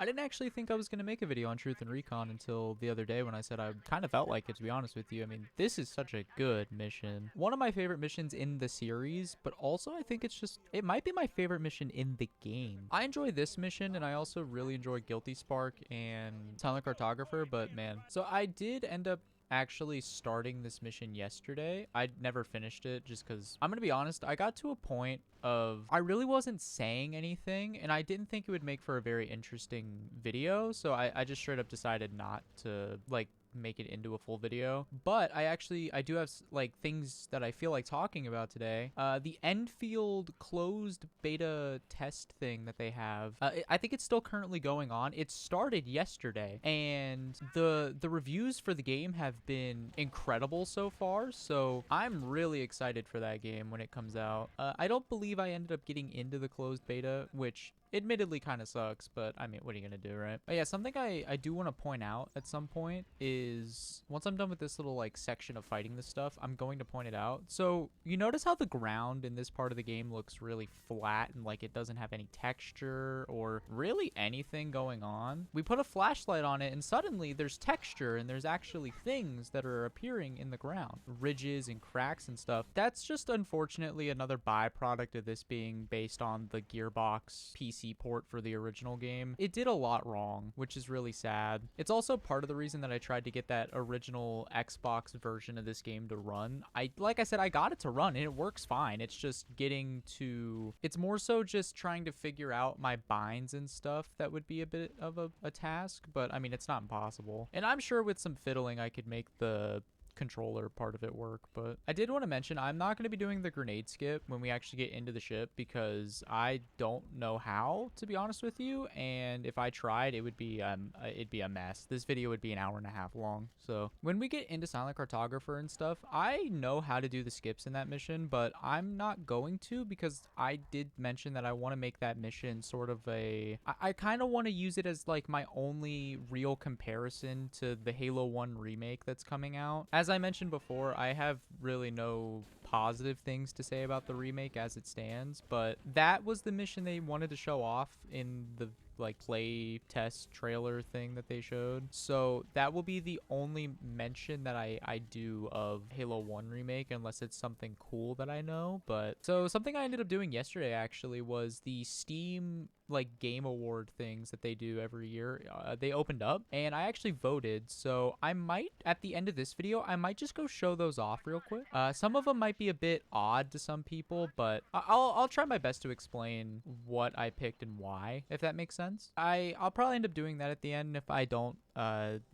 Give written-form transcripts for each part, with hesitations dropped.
I didn't actually think I was going to make a video on Truth and Recon until the other day when I said I kind of felt like it, to be honest with you. I mean, this is such a good mission. One of my favorite missions in the series, but also I think it might be my favorite mission in the game. I enjoy this mission, and I also really enjoy Guilty Spark and Silent Cartographer, but man. So I did end up actually starting this mission yesterday. I never finished it just because I'm gonna be honest, I got to a point of I really wasn't saying anything and I didn't think it would make for a very interesting video, so I just straight up decided not to like make it into a full video. But I do have like things that I feel like talking about today. The Enfield closed beta test thing that they have, I think it's still currently going on. It started yesterday, and the reviews for the game have been incredible so far, so I'm really excited for that game when it comes out. I don't believe I ended up getting into the closed beta, which admittedly kind of sucks, but I mean, what are you gonna do, right? But yeah, something I do want to point out at some point is once I'm done with this little like section of fighting this stuff, I'm going to point it out. So you notice how the ground in this part of the game looks really flat and like it doesn't have any texture or really anything going on. We put a flashlight on it and suddenly there's texture and there's actually things that are appearing in the ground, ridges and cracks and stuff. That's just unfortunately another byproduct of this being based on the Gearbox PC port for the original game. It did a lot wrong, which is really sad. It's also part of the reason that I tried to get that original Xbox version of this game to run. Like I said, I got it to run and it works fine. It's just it's more so just trying to figure out my binds and stuff that would be a bit of a task, but I mean, it's not impossible. And I'm sure with some fiddling, I could make the controller part of it work. But I did want to mention I'm not going to be doing the grenade skip when we actually get into the ship because I don't know how, to be honest with you, and if I tried it'd be a mess. This video would be an hour and a half long. So when we get into Silent Cartographer and stuff, I know how to do the skips in that mission, but I'm not going to because I did mention that I want to make that mission sort of I kind of want to use it as like my only real comparison to the Halo 1 remake that's coming out. As I mentioned before, I have really no positive things to say about the remake as it stands, but that was the mission they wanted to show off in the like play test trailer thing that they showed. So that will be the only mention that I do of Halo 1 remake unless it's something cool that I know. But so something I ended up doing yesterday actually was the Steam like game award things that they do every year. They opened up and I actually voted, so I might at the end of this video I might just go show those off real quick. Some of them might be a bit odd to some people, but I'll try my best to explain what I picked and why, if that makes sense. I'll probably end up doing that at the end. If I don't,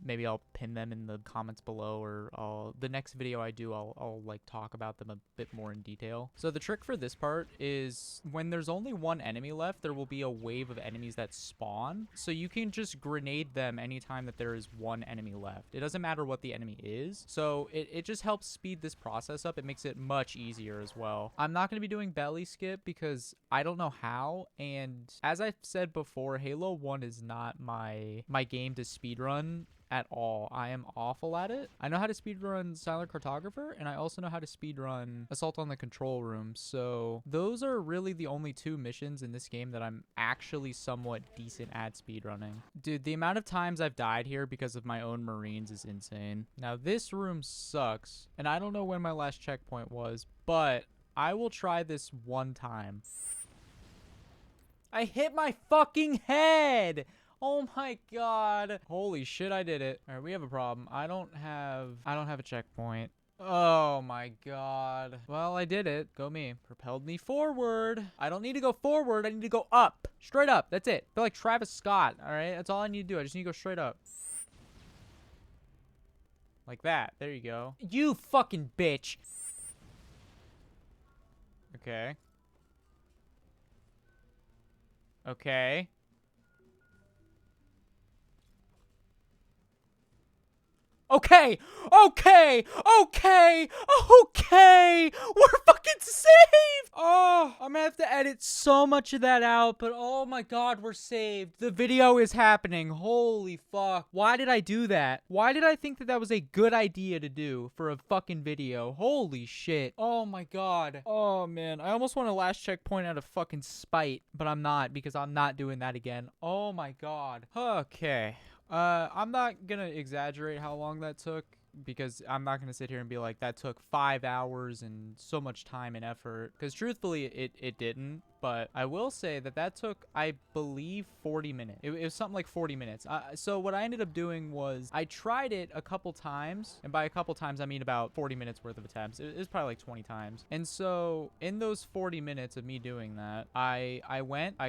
maybe I'll pin them in the comments below, or the next video I do I'll like talk about them a bit more in detail. So the trick for this part is when there's only one enemy left, there will be a wave of enemies that spawn, so you can just grenade them anytime that there is one enemy left. It doesn't matter what the enemy is, so it just helps speed this process up. It makes it much easier as well. I'm not going to be doing belly skip because I don't know how, and as I've said before, Halo 1 is not my game to speedrun at all. I am awful at it. I know how to speedrun Silent Cartographer, and I also know how to speedrun Assault on the Control Room, so those are really the only two missions in this game that I'm actually somewhat decent at speedrunning. Dude, the amount of times I've died here because of my own Marines is insane. Now, this room sucks, and I don't know when my last checkpoint was, but I will try this one time. I hit my fucking head! Oh my god. Holy shit, I did it. All right, we have a problem. I don't have a checkpoint. Oh my god. Well, I did it. Go me. Propelled me forward. I don't need to go forward. I need to go up. Straight up. That's it. I feel like Travis Scott, all right? That's all I need to do. I just need to go straight up. Like that. There you go. You fucking bitch. Okay. Okay. Okay, okay, okay, okay. We're fucking saved. Oh, I'm gonna have to edit so much of that out, but oh my god, we're saved. The video is happening. Holy fuck. Why did I do that? Why did I think that that was a good idea to do for a fucking video? Holy shit. Oh my god. Oh man, I almost want a last checkpoint out of fucking spite, but I'm not because I'm not doing that again. Oh my god. Okay. I'm not gonna exaggerate how long that took because I'm not gonna sit here and be like that took 5 hours and so much time and effort, because truthfully it didn't. But I will say that that took, I believe, 40 minutes. It was something like 40 minutes. So what I ended up doing was I tried it a couple times, and by a couple times I mean about 40 minutes worth of attempts. It was probably like 20 times. And so in those 40 minutes of me doing that, I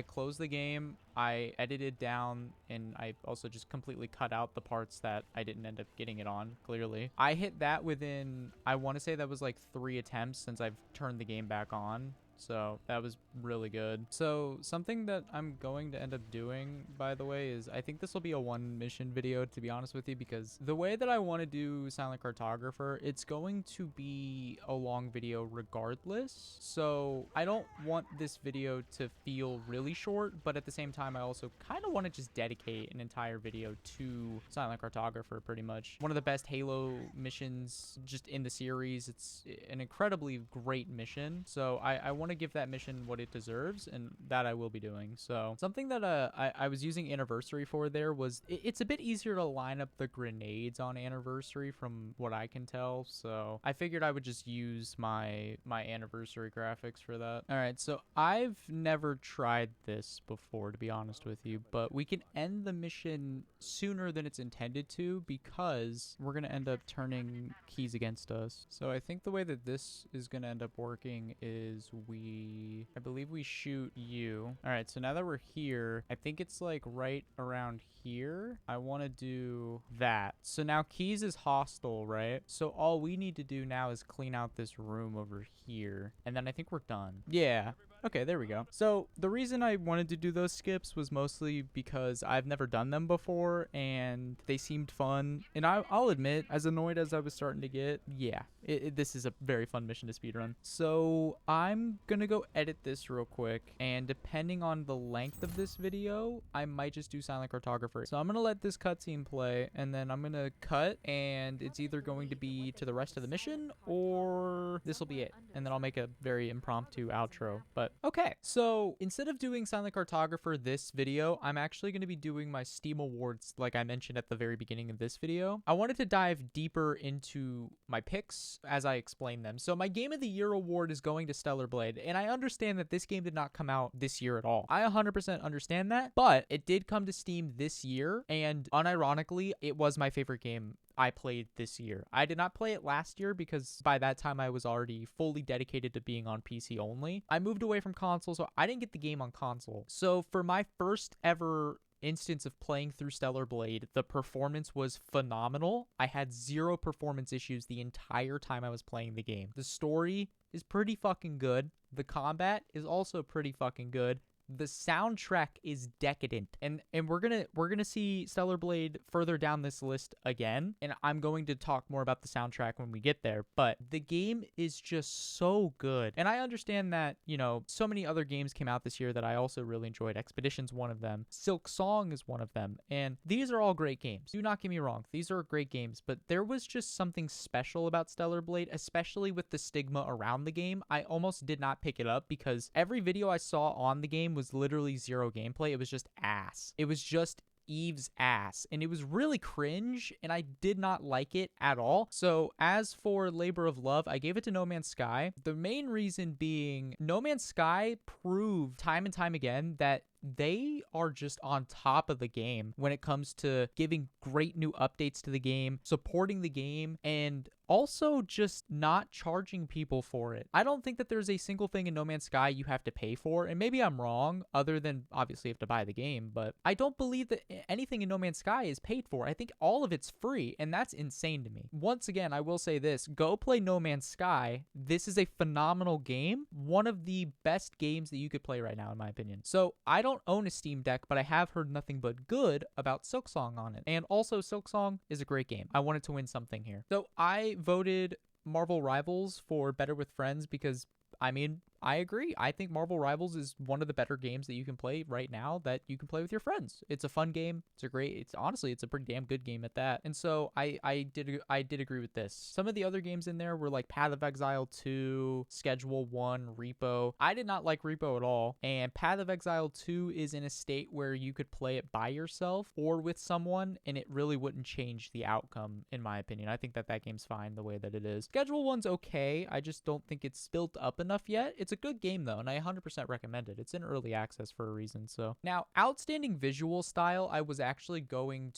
closed the game, I edited down, and I also just completely cut out the parts that I didn't end up getting it on, clearly. I hit that within, I want to say that was like 3 attempts since I've turned the game back on. So that was really good. So something that I'm going to end up doing, by the way, is I think this will be a 1 mission video, to be honest with you, because the way that I want to do Silent Cartographer, it's going to be a long video regardless. So I don't want this video to feel really short, but at the same time, I also kind of want to just dedicate an entire video to Silent Cartographer, pretty much. One of the best Halo missions just in the series. It's an incredibly great mission. So I want to give that mission what it deserves, and that I will be doing. So something that I was using Anniversary for there was it's a bit easier to line up the grenades on Anniversary from what I can tell. So I figured I would just use my Anniversary graphics for that. All right, so I've never tried this before, to be honest with you, but we can end the mission sooner than it's intended to because we're gonna end up turning keys against us. So I think the way that this is gonna end up working is I believe we shoot you. All right, so now that we're here, I think it's like right around here. I want to do that. So now keys is hostile, right? So all we need to do now is clean out this room over here, and then I think we're done. Yeah. Okay, there we go. So the reason I wanted to do those skips was mostly because I've never done them before and they seemed fun. And I'll admit, as annoyed as I was starting to get, yeah, this is a very fun mission to speedrun. So I'm gonna go edit this real quick, and depending on the length of this video, I might just do Silent Cartographer. So I'm gonna let this cutscene play, and then I'm gonna cut, and it's either going to be to the rest of the mission or this will be it. And then I'll make a very impromptu outro. But okay, so instead of doing Silent Cartographer this video, I'm actually going to be doing my Steam Awards like I mentioned at the very beginning of this video. I wanted to dive deeper into my picks as I explain them. So my Game of the Year award is going to Stellar Blade, and I understand that this game did not come out this year at all. I 100% understand that, but it did come to Steam this year, and unironically, it was my favorite game I played this year. I did not play it last year because by that time I was already fully dedicated to being on PC only. I moved away from console, so I didn't get the game on console. So for my first ever instance of playing through Stellar Blade, the performance was phenomenal. I had 0 performance issues the entire time I was playing the game. The story is pretty fucking good. The combat is also pretty fucking good. The soundtrack is decadent, and we're gonna see Stellar Blade further down this list again, and I'm going to talk more about the soundtrack when we get there. But the game is just so good, and I understand that, you know, so many other games came out this year that I also really enjoyed. Expedition's one of them, Silk Song is one of them, and these are all great games. Do not get me wrong, these are great games, but there was just something special about Stellar Blade, especially with the stigma around the game. I almost did not pick it up because every video I saw on the game was literally 0 gameplay. It was just ass. It was just Eve's ass, and it was really cringe, and I did not like it at all. So as for Labor of Love, I gave it to No Man's Sky. The main reason being No Man's Sky proved time and time again that they are just on top of the game when it comes to giving great new updates to the game, supporting the game, and also just not charging people for it. I don't think that there's a single thing in No Man's Sky you have to pay for, and maybe I'm wrong, other than obviously you have to buy the game, but I don't believe that anything in No Man's Sky is paid for. I think all of it's free, and that's insane to me. Once again, I will say this, go play No Man's Sky. This is a phenomenal game, one of the best games that you could play right now, in my opinion. So I don't own a Steam Deck, but I have heard nothing but good about Silksong on it. And also, Silksong is a great game. I wanted to win something here. So I voted Marvel Rivals for Better with Friends because, I mean, I agree. I think Marvel Rivals is one of the better games that you can play right now that you can play with your friends. It's a fun game. It's honestly a pretty damn good game at that. And so I did agree with this. Some of the other games in there were like Path of Exile 2, Schedule 1, Repo. I did not like Repo at all. And Path of Exile 2 is in a state where you could play it by yourself or with someone, and it really wouldn't change the outcome, in my opinion. I think that game's fine the way that it is. Schedule 1's okay. I just don't think it's built up enough yet. It's a good game though, and I 100% recommend it. It's in early access for a reason. So now, outstanding visual style, I was going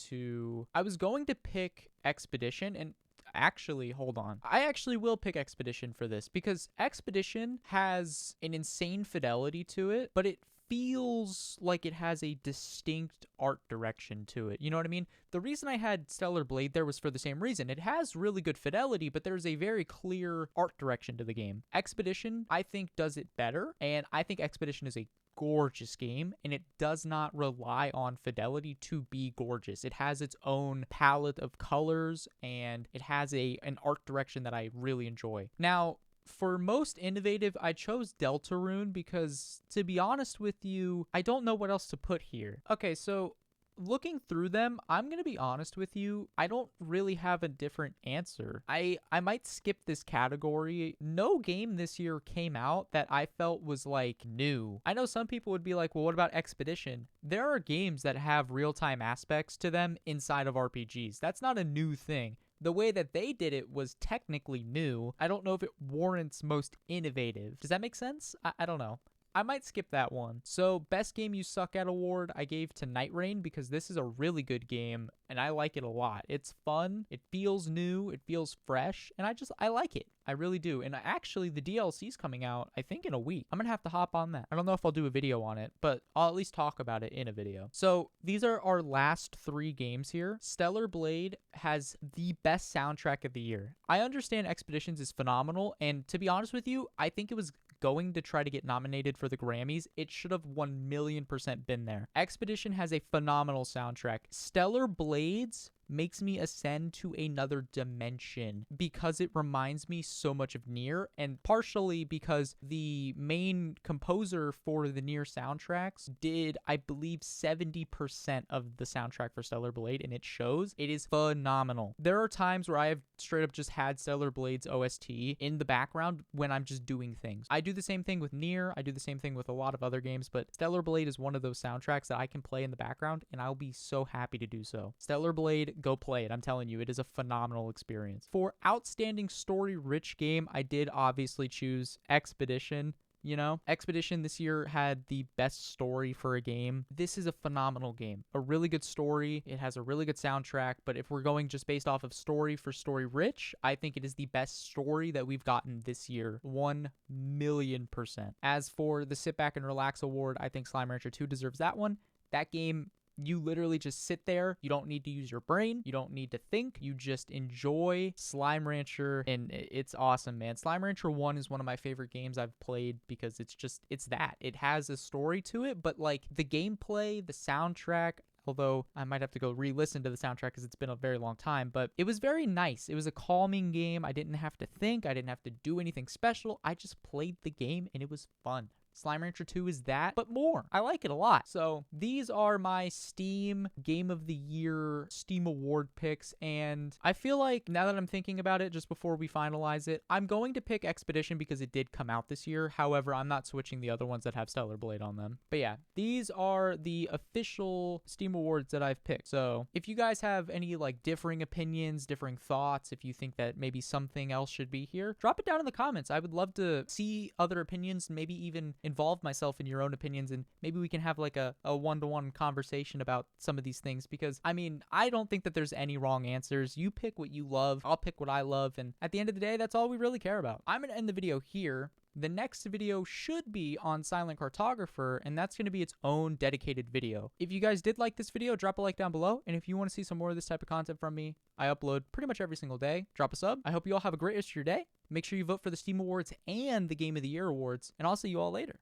to pick Expedition, and actually, hold on. I actually will pick Expedition for this because Expedition has an insane fidelity to it, but it feels like it has a distinct art direction to it. You know what I mean? The reason I had Stellar Blade there was for the same reason. It has really good fidelity, but there's a very clear art direction to the game. Expedition, I think, does it better, and I think Expedition is a gorgeous game, and it does not rely on fidelity to be gorgeous. It has its own palette of colors, and it has an art direction that I really enjoy. Now, for most innovative, I chose Deltarune because, to be honest with you, I don't know what else to put here. Okay, so looking through them, I'm going to be honest with you, I don't really have a different answer. I might skip this category. No game this year came out that I felt was like new. I know some people would be like, well, what about Expedition? There are games that have real-time aspects to them inside of RPGs. That's not a new thing. The way that they did it was technically new. I don't know if it warrants most innovative. Does that make sense? I don't know. I might skip that one. So, Best Game You Suck At award I gave to Night Rain because this is a really good game and I like it a lot. It's fun, it feels new, it feels fresh, and I like it. I really do. And actually, the DLC's coming out, I think, in a week. I'm gonna have to hop on that. I don't know if I'll do a video on it, but I'll at least talk about it in a video. So, these are our last 3 games here. Stellar Blade has the best soundtrack of the year. I understand Expeditions is phenomenal, and to be honest with you, I think it was going to try to get nominated for the Grammys. It should have 1,000,000% been there. Expedition has a phenomenal soundtrack. Stellar Blades makes me ascend to another dimension because it reminds me so much of Nier, and partially because the main composer for the Nier soundtracks did, I believe, 70% of the soundtrack for Stellar Blade, and it shows. It is phenomenal. There are times where I have straight up just had Stellar Blade's OST in the background when I'm just doing things. I do the same thing with Nier. I do the same thing with a lot of other games, but Stellar Blade is one of those soundtracks that I can play in the background, and I'll be so happy to do so. Stellar Blade, go play it. I'm telling you, it is a phenomenal experience. For outstanding story-rich game, I did obviously choose Expedition. You know, Expedition this year had the best story for a game. This is a phenomenal game. A really good story. It has a really good soundtrack, but if we're going just based off of story for story rich, I think it is the best story that we've gotten this year. 1,000,000%. As for the Sit Back and Relax award, I think Slime Rancher 2 deserves that one. That game, you literally just sit there. You don't need to use your brain. You don't need to think. You just enjoy Slime Rancher, and it's awesome, man. Slime Rancher 1 is one of my favorite games I've played because it's that. It has a story to it, but like the gameplay, the soundtrack, although I might have to go re-listen to the soundtrack because it's been a very long time, but it was very nice. It was a calming game. I didn't have to think. I didn't have to do anything special. I just played the game, and it was fun. Slime Rancher 2 is that, but more. I like it a lot. So these are my Steam Game of the Year Steam Award picks, and I feel like now that I'm thinking about it, just before we finalize it, I'm going to pick Expedition because it did come out this year. However, I'm not switching the other ones that have Stellar Blade on them. But yeah, these are the official Steam Awards that I've picked. So if you guys have any like differing opinions, differing thoughts, if you think that maybe something else should be here, drop it down in the comments. I would love to see other opinions, maybe even involve myself in your own opinions, and maybe we can have like a one-to-one conversation about some of these things, because I mean, I don't think that there's any wrong answers. You pick what you love, I'll pick what I love, and at the end of the day, that's all we really care about. I'm gonna end the video here. The next video should be on Silent Cartographer, and that's going to be its own dedicated video. If you guys did like this video, drop a like down below, and if you want to see some more of this type of content from me, I upload pretty much every single day. Drop a sub. I hope you all have a great rest of your day. Make sure you vote for the Steam Awards and the Game of the Year Awards, and I'll see you all later.